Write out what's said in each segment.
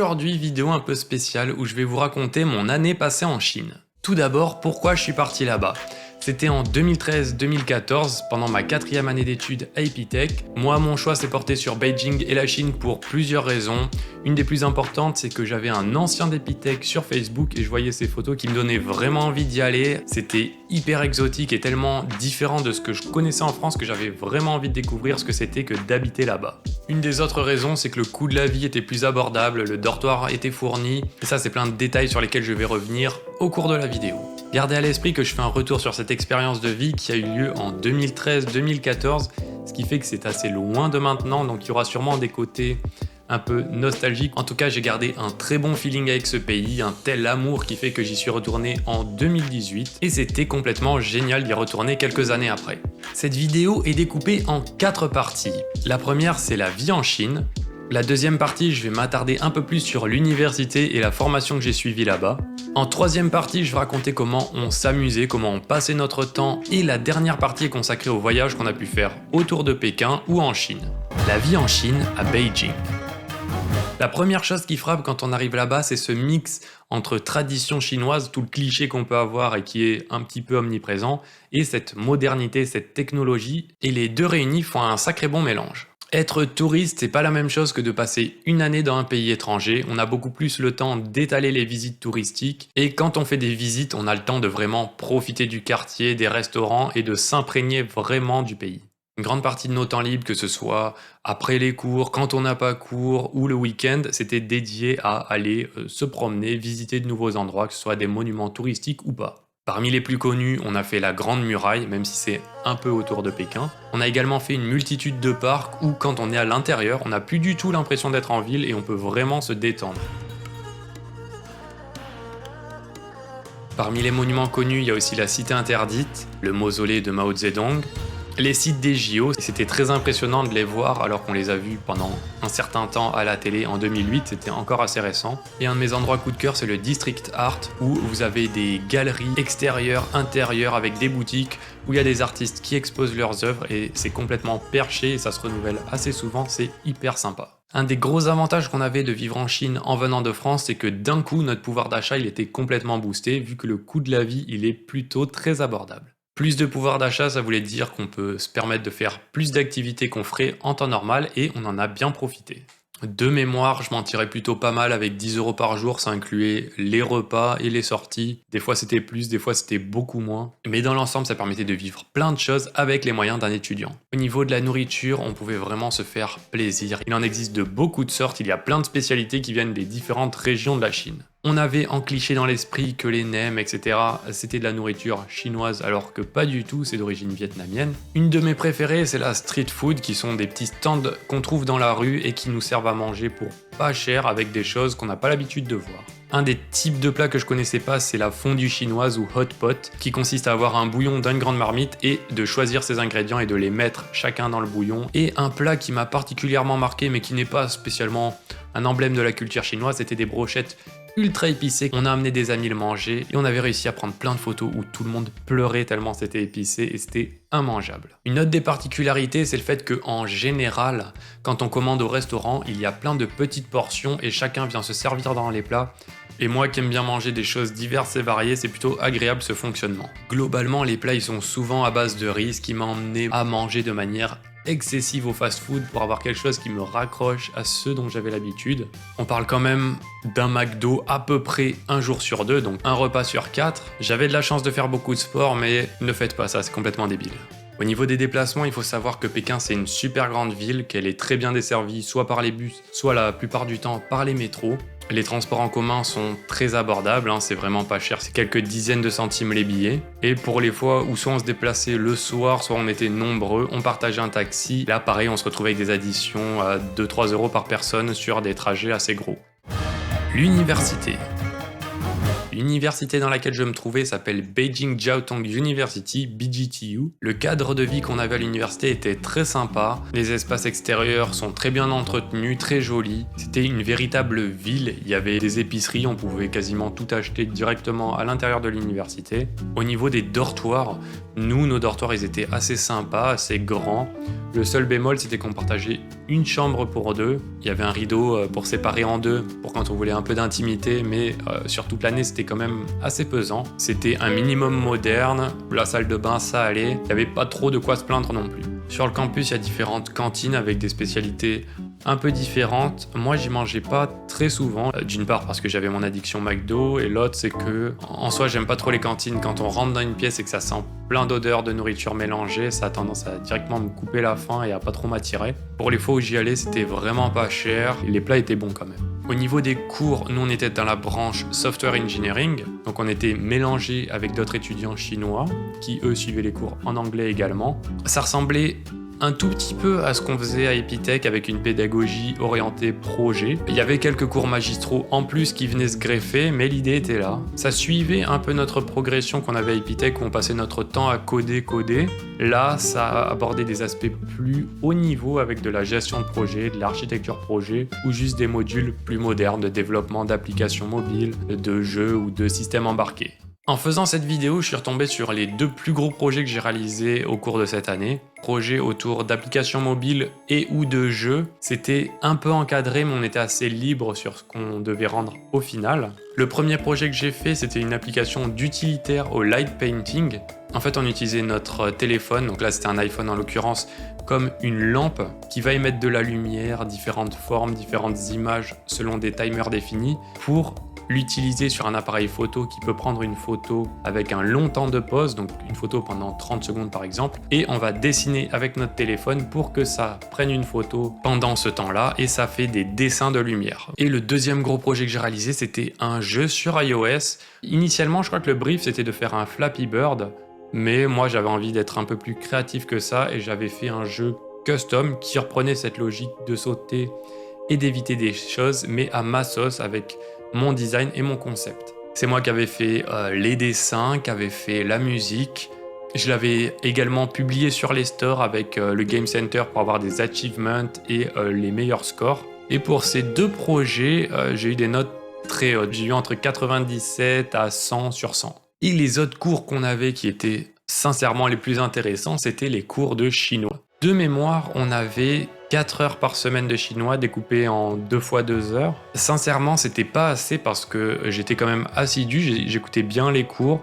Aujourd'hui, vidéo un peu spéciale où je vais vous raconter mon année passée en Chine. Tout d'abord, pourquoi je suis parti là-bas. C'était en 2013-2014, pendant ma 4e année d'études à Epitech. Moi, mon choix s'est porté sur Beijing et la Chine pour plusieurs raisons. Une des plus importantes, c'est que j'avais un ancien d'Epitech sur Facebook et je voyais ces photos qui me donnaient vraiment envie d'y aller. C'était hyper exotique et tellement différent de ce que je connaissais en France que j'avais vraiment envie de découvrir ce que c'était que d'habiter là-bas. Une des autres raisons, c'est que le coût de la vie était plus abordable, le dortoir était fourni, et ça c'est plein de détails sur lesquels je vais revenir au cours de la vidéo. Gardez à l'esprit que je fais un retour sur cette expérience de vie qui a eu lieu en 2013-2014, ce qui fait que c'est assez loin de maintenant, donc il y aura sûrement des côtés un peu nostalgiques. En tout cas, j'ai gardé un très bon feeling avec ce pays, un tel amour qui fait que j'y suis retourné en 2018 et c'était complètement génial d'y retourner quelques années après. Cette vidéo est découpée en 4 parties. La première, c'est la vie en Chine. La deuxième partie, je vais m'attarder un peu plus sur l'université et la formation que j'ai suivie là-bas. En troisième partie, je vais raconter comment on s'amusait, comment on passait notre temps, et la dernière partie est consacrée au voyage qu'on a pu faire autour de Pékin ou en Chine. La vie en Chine à Beijing. La première chose qui frappe quand on arrive là-bas, c'est ce mix entre tradition chinoise, tout le cliché qu'on peut avoir et qui est un petit peu omniprésent, et cette modernité, cette technologie, et les deux réunis font un sacré bon mélange. Être touriste, c'est pas la même chose que de passer une année dans un pays étranger. On a beaucoup plus le temps d'étaler les visites touristiques. Et quand on fait des visites, on a le temps de vraiment profiter du quartier, des restaurants et de s'imprégner vraiment du pays. Une grande partie de nos temps libres, que ce soit après les cours, quand on n'a pas cours ou le week-end, c'était dédié à aller se promener, visiter de nouveaux endroits, que ce soit des monuments touristiques ou pas. Parmi les plus connus, on a fait la Grande Muraille, même si c'est un peu autour de Pékin. On a également fait une multitude de parcs où, quand on est à l'intérieur, on n'a plus du tout l'impression d'être en ville et on peut vraiment se détendre. Parmi les monuments connus, il y a aussi la Cité Interdite, le mausolée de Mao Zedong, les sites des JO, c'était très impressionnant de les voir alors qu'on les a vus pendant un certain temps à la télé en 2008, c'était encore assez récent. Et un de mes endroits coup de cœur, c'est le District Art où vous avez des galeries extérieures, intérieures avec des boutiques où il y a des artistes qui exposent leurs œuvres et c'est complètement perché et ça se renouvelle assez souvent, c'est hyper sympa. Un des gros avantages qu'on avait de vivre en Chine en venant de France, c'est que d'un coup, notre pouvoir d'achat il était complètement boosté vu que le coût de la vie il est plutôt très abordable. Plus de pouvoir d'achat, ça voulait dire qu'on peut se permettre de faire plus d'activités qu'on ferait en temps normal et on en a bien profité. De mémoire, je m'en tirais plutôt pas mal avec 10 € par jour, ça incluait les repas et les sorties. Des fois c'était plus, des fois c'était beaucoup moins. Mais dans l'ensemble, ça permettait de vivre plein de choses avec les moyens d'un étudiant. Au niveau de la nourriture, on pouvait vraiment se faire plaisir. Il en existe de beaucoup de sortes, il y a plein de spécialités qui viennent des différentes régions de la Chine. On avait en cliché dans l'esprit que les nems, etc., c'était de la nourriture chinoise, alors que pas du tout, c'est d'origine vietnamienne. Une de mes préférées, c'est la street food, qui sont des petits stands qu'on trouve dans la rue et qui nous servent à manger pour pas cher avec des choses qu'on n'a pas l'habitude de voir. Un des types de plats que je connaissais pas, c'est la fondue chinoise ou hot pot, qui consiste à avoir un bouillon dans une grande marmite et de choisir ses ingrédients et de les mettre chacun dans le bouillon. Et un plat qui m'a particulièrement marqué, mais qui n'est pas spécialement un emblème de la culture chinoise, c'était des brochettes ultra épicé. On a amené des amis le manger et on avait réussi à prendre plein de photos où tout le monde pleurait tellement c'était épicé et c'était immangeable. Une autre des particularités, c'est le fait que en général, quand on commande au restaurant, il y a plein de petites portions et chacun vient se servir dans les plats. Et moi qui aime bien manger des choses diverses et variées, c'est plutôt agréable ce fonctionnement. Globalement, les plats ils sont souvent à base de riz, ce qui m'a emmené à manger de manière excessive au fast-food pour avoir quelque chose qui me raccroche à ce dont j'avais l'habitude. On parle quand même d'un McDo à peu près un jour sur 2, donc un repas sur 4. J'avais de la chance de faire beaucoup de sport, mais ne faites pas ça, c'est complètement débile. Au niveau des déplacements, il faut savoir que Pékin c'est une super grande ville, qu'elle est très bien desservie soit par les bus, soit la plupart du temps par les métros. Les transports en commun sont très abordables, c'est vraiment pas cher, c'est quelques dizaines de centimes les billets. Et pour les fois où soit on se déplaçait le soir, soit on était nombreux, on partageait un taxi. Là pareil, on se retrouvait avec des additions à 2-3 € par personne sur des trajets assez gros. L'université. L'université dans laquelle je me trouvais s'appelle Beijing Jiaotong University, BGTU. Le cadre de vie qu'on avait à l'université était très sympa. Les espaces extérieurs sont très bien entretenus, très jolis. C'était une véritable ville. Il y avait des épiceries, on pouvait quasiment tout acheter directement à l'intérieur de l'université. Au niveau des dortoirs, nos dortoirs, ils étaient assez sympas, assez grands. Le seul bémol, c'était qu'on partageait une chambre pour deux. Il y avait un rideau pour séparer en deux, pour quand on voulait un peu d'intimité, mais sur toute l'année, c'était quand même assez pesant. C'était un minimum moderne. La salle de bain, ça allait. Il n'y avait pas trop de quoi se plaindre non plus. Sur le campus, il y a différentes cantines avec des spécialités un peu différentes. Moi, j'y mangeais pas très souvent. D'une part parce que j'avais mon addiction McDo, et l'autre c'est que en soi, j'aime pas trop les cantines. Quand on rentre dans une pièce et que ça sent plein d'odeurs de nourriture mélangée, ça a tendance à directement me couper la faim et à pas trop m'attirer. Pour les fois où j'y allais, c'était vraiment pas cher et les plats étaient bons quand même. Au niveau des cours, nous on était dans la branche Software Engineering, donc on était mélangés avec d'autres étudiants chinois qui eux suivaient les cours en anglais également. Ça ressemblait un tout petit peu à ce qu'on faisait à Epitech avec une pédagogie orientée projet. Il y avait quelques cours magistraux en plus qui venaient se greffer, mais l'idée était là. Ça suivait un peu notre progression qu'on avait à Epitech où on passait notre temps à coder. Là, ça abordait des aspects plus haut niveau avec de la gestion de projet, de l'architecture projet ou juste des modules plus modernes de développement d'applications mobiles, de jeux ou de systèmes embarqués. En faisant cette vidéo, je suis retombé sur les 2 plus gros projets que j'ai réalisés au cours de cette année. Projets autour d'applications mobiles et ou de jeux. C'était un peu encadré, mais on était assez libre sur ce qu'on devait rendre au final. Le premier projet que j'ai fait, c'était une application d'utilitaire au light painting. En fait, on utilisait notre téléphone, donc là c'était un iPhone en l'occurrence, comme une lampe qui va émettre de la lumière, différentes formes, différentes images selon des timers définis pour l'utiliser sur un appareil photo qui peut prendre une photo avec un long temps de pause, donc une photo pendant 30 secondes par exemple, et on va dessiner avec notre téléphone pour que ça prenne une photo pendant ce temps-là, et ça fait des dessins de lumière. Et le deuxième gros projet que j'ai réalisé, c'était un jeu sur iOS. Initialement, je crois que le brief, c'était de faire un Flappy Bird, mais moi j'avais envie d'être un peu plus créatif que ça, et j'avais fait un jeu custom qui reprenait cette logique de sauter et d'éviter des choses, mais à ma sauce, avec mon design et mon concept. C'est moi qui avais fait les dessins, qui avait fait la musique. Je l'avais également publié sur les stores avec le Game Center pour avoir des achievements et les meilleurs scores. Et pour ces 2 projets, j'ai eu des notes très hautes. J'ai eu entre 97 à 100 sur 100. Et les autres cours qu'on avait qui étaient sincèrement les plus intéressants, c'était les cours de chinois. De mémoire, on avait 4 heures par semaine de chinois découpés en 2 fois 2 heures. Sincèrement, c'était pas assez parce que j'étais quand même assidu, j'écoutais bien les cours,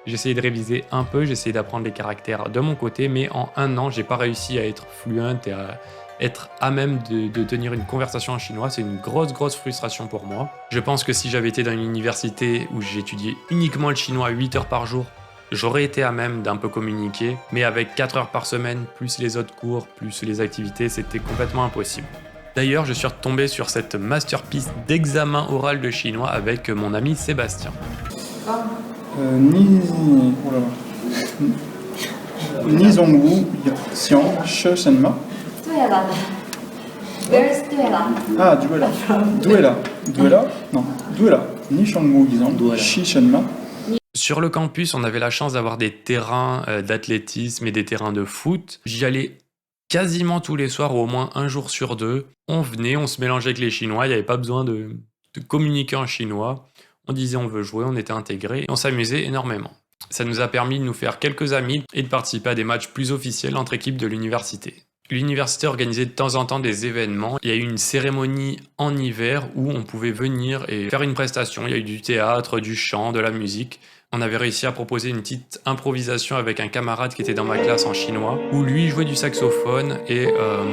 j'essayais de réviser un peu, j'essayais d'apprendre les caractères de mon côté, mais en 1 an, j'ai pas réussi à être fluent et à être à même de tenir une conversation en chinois. C'est une grosse frustration pour moi. Je pense que si j'avais été dans une université où j'étudiais uniquement le chinois 8 heures par jour, j'aurais été à même d'un peu communiquer, mais avec 4 heures par semaine, plus les autres cours, plus les activités, c'était complètement impossible. D'ailleurs, je suis retombé sur cette masterpiece d'examen oral de chinois avec mon ami Sébastien. Ni Zhongwu Xiang She Shenma. Where's Duela? Ah, Duela. Duela. Non, Duela. Ni Zhongwu Xi Shenma. Sur le campus, on avait la chance d'avoir des terrains d'athlétisme et des terrains de foot. J'y allais quasiment tous les soirs, ou au moins 1 jour sur 2. On venait, on se mélangeait avec les Chinois, il n'y avait pas besoin de communiquer en chinois. On disait on veut jouer, on était intégrés, et on s'amusait énormément. Ça nous a permis de nous faire quelques amis et de participer à des matchs plus officiels entre équipes de l'université. L'université organisait de temps en temps des événements. Il y a eu une cérémonie en hiver où on pouvait venir et faire une prestation. Il y a eu du théâtre, du chant, de la musique. On avait réussi à proposer une petite improvisation avec un camarade qui était dans ma classe en chinois, où lui jouait du saxophone et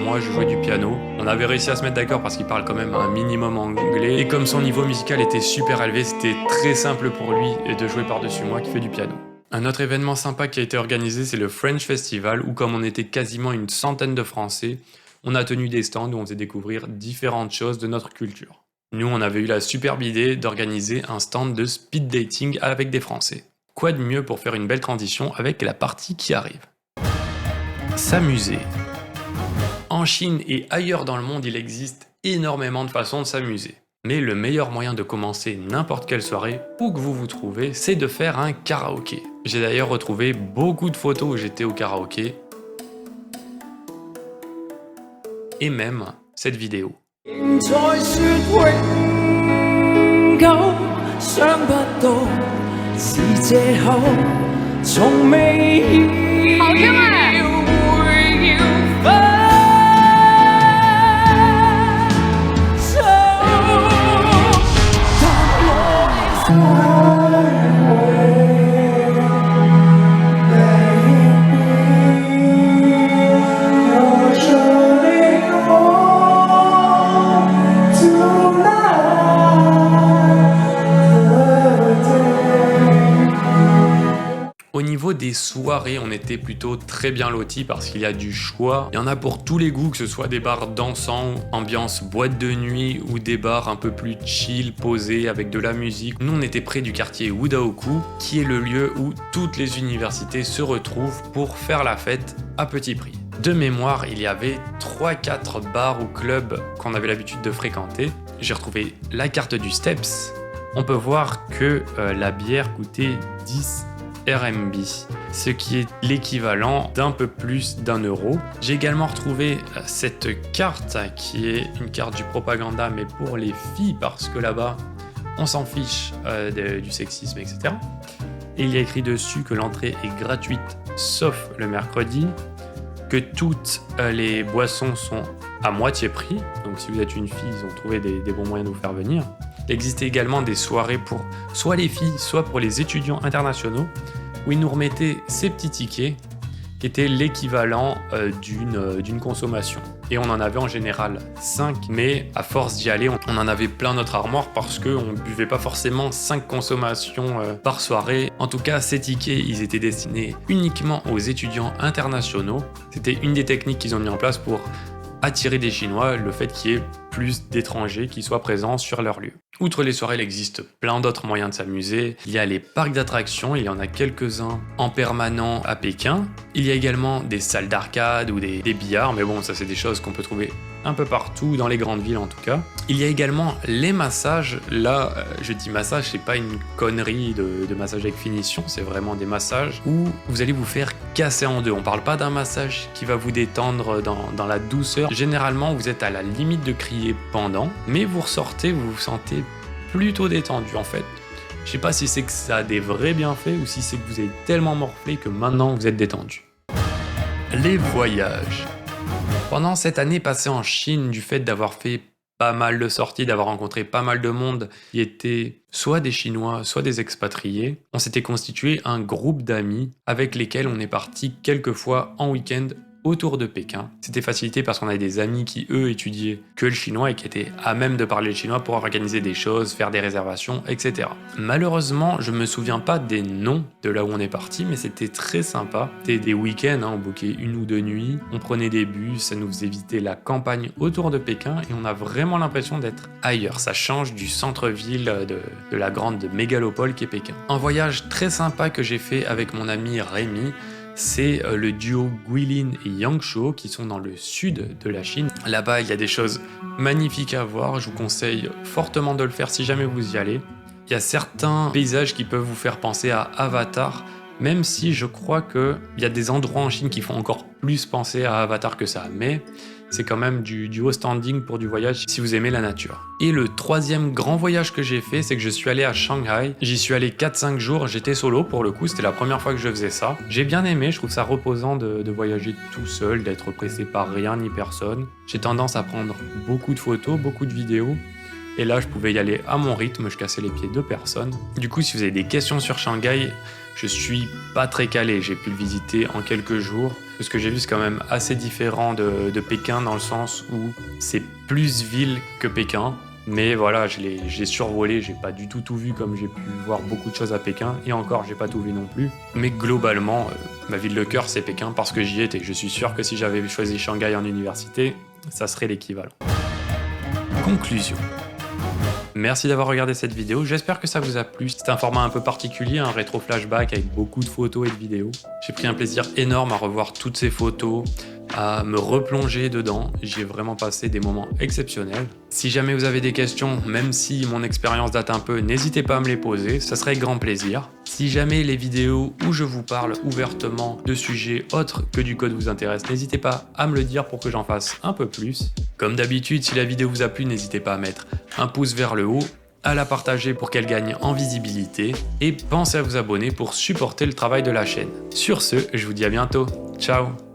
moi je jouais du piano. On avait réussi à se mettre d'accord parce qu'il parle quand même un minimum anglais, et comme son niveau musical était super élevé, c'était très simple pour lui de jouer par-dessus moi qui fait du piano. Un autre événement sympa qui a été organisé, c'est le French Festival, où comme on était quasiment une centaine de Français, on a tenu des stands où on faisait découvrir différentes choses de notre culture. Nous, on avait eu la superbe idée d'organiser un stand de speed dating avec des Français. Quoi de mieux pour faire une belle transition avec la partie qui arrive? S'amuser. En Chine et ailleurs dans le monde, il existe énormément de façons de s'amuser. Mais le meilleur moyen de commencer n'importe quelle soirée, où que vous vous trouvez, c'est de faire un karaoké. J'ai d'ailleurs retrouvé beaucoup de photos où j'étais au karaoké. Et même cette vidéo. 'Au niveau des soirées, on était plutôt très bien lotis parce qu'il y a du choix. Il y en a pour tous les goûts, que ce soit des bars dansants, ambiance boîte de nuit ou des bars un peu plus chill, posés avec de la musique. Nous, on était près du quartier Wudaoku, qui est le lieu où toutes les universités se retrouvent pour faire la fête à petit prix. De mémoire, il y avait 3-4 bars ou clubs qu'on avait l'habitude de fréquenter. J'ai retrouvé la carte du Steps. On peut voir que la bière coûtait 10 RMB, ce qui est l'équivalent d'un peu plus d'1 €. J'ai également retrouvé cette carte qui est une carte du propaganda mais pour les filles parce que là-bas on s'en fiche du sexisme, etc. Et il y a écrit dessus que l'entrée est gratuite sauf le mercredi, que toutes les boissons sont à moitié prix, donc si vous êtes une fille ils ont trouvé des bons moyens de vous faire venir. Il existait également des soirées pour soit les filles, soit pour les étudiants internationaux, où ils nous remettaient ces petits tickets qui étaient l'équivalent d'une consommation. Et on en avait en général 5, mais à force d'y aller, on en avait plein notre armoire parce qu'on ne buvait pas forcément 5 consommations par soirée. En tout cas, ces tickets, ils étaient destinés uniquement aux étudiants internationaux. C'était une des techniques qu'ils ont mis en place pour attirer des Chinois, le fait qu'il y ait plus d'étrangers qui soient présents sur leur lieu. Outre les soirées, il existe plein d'autres moyens de s'amuser. Il y a les parcs d'attractions, il y en a quelques-uns en permanent à Pékin. Il y a également des salles d'arcade ou des billards, mais bon, ça c'est des choses qu'on peut trouver un peu partout, dans les grandes villes en tout cas. Il y a également les massages. Là, je dis massage, c'est pas une connerie de massage avec finition, c'est vraiment des massages où vous allez vous faire casser en deux. On parle pas d'un massage qui va vous détendre dans la douceur. Généralement, vous êtes à la limite de crier pendant, mais vous ressortez, vous vous sentez plutôt détendu en fait. Je sais pas si c'est que ça a des vrais bienfaits ou si c'est que vous êtes tellement morflé que maintenant vous êtes détendu. Les voyages. Pendant cette année passée en Chine, du fait d'avoir fait pas mal de sorties, d'avoir rencontré pas mal de monde qui étaient soit des Chinois, soit des expatriés, on s'était constitué un groupe d'amis avec lesquels on est parti quelques fois en week-end autour de Pékin. C'était facilité parce qu'on avait des amis qui, eux, étudiaient que le chinois et qui étaient à même de parler le chinois pour organiser des choses, faire des réservations, etc. Malheureusement, je me souviens pas des noms de là où on est parti, mais c'était très sympa. C'était des week-ends, on bookait 1 ou 2 nuits, on prenait des bus, ça nous faisait visiter la campagne autour de Pékin et on a vraiment l'impression d'être ailleurs. Ça change du centre-ville de la grande mégalopole qui est Pékin. Un voyage très sympa que j'ai fait avec mon ami Rémi, c'est le duo Guilin et Yangshuo qui sont dans le sud de la Chine. Là-bas, il y a des choses magnifiques à voir. Je vous conseille fortement de le faire si jamais vous y allez. Il y a certains paysages qui peuvent vous faire penser à Avatar, même si je crois qu'il y a des endroits en Chine qui font encore plus penser à Avatar que ça. Mais c'est quand même du haut standing pour du voyage si vous aimez la nature. Et le troisième grand voyage que j'ai fait, c'est que je suis allé à Shanghai. J'y suis allé 4-5 jours, j'étais solo pour le coup, c'était la première fois que je faisais ça. J'ai bien aimé, je trouve ça reposant de voyager tout seul, d'être pressé par rien ni personne. J'ai tendance à prendre beaucoup de photos, beaucoup de vidéos. Et là, je pouvais y aller à mon rythme, je cassais les pieds de personne. Du coup, si vous avez des questions sur Shanghai, je suis pas très calé, j'ai pu le visiter en quelques jours. Ce que j'ai vu, c'est quand même assez différent de Pékin dans le sens où c'est plus ville que Pékin. Mais voilà, je l'ai survolé, j'ai pas du tout vu comme j'ai pu voir beaucoup de choses à Pékin. Et encore, j'ai pas tout vu non plus. Mais globalement, ma ville de cœur, c'est Pékin parce que j'y étais. Je suis sûr que si j'avais choisi Shanghai en université, ça serait l'équivalent. Conclusion. Merci d'avoir regardé cette vidéo, j'espère que ça vous a plu. C'est un format un peu particulier, un rétro flashback avec beaucoup de photos et de vidéos. J'ai pris un plaisir énorme à revoir toutes ces photos, à me replonger dedans. J'ai vraiment passé des moments exceptionnels. Si jamais vous avez des questions, même si mon expérience date un peu, n'hésitez pas à me les poser, ça serait avec grand plaisir. Si jamais les vidéos où je vous parle ouvertement de sujets autres que du code vous intéressent, n'hésitez pas à me le dire pour que j'en fasse un peu plus. Comme d'habitude, si la vidéo vous a plu, n'hésitez pas à mettre un pouce vers le haut, à la partager pour qu'elle gagne en visibilité et pensez à vous abonner pour supporter le travail de la chaîne. Sur ce, je vous dis à bientôt. Ciao!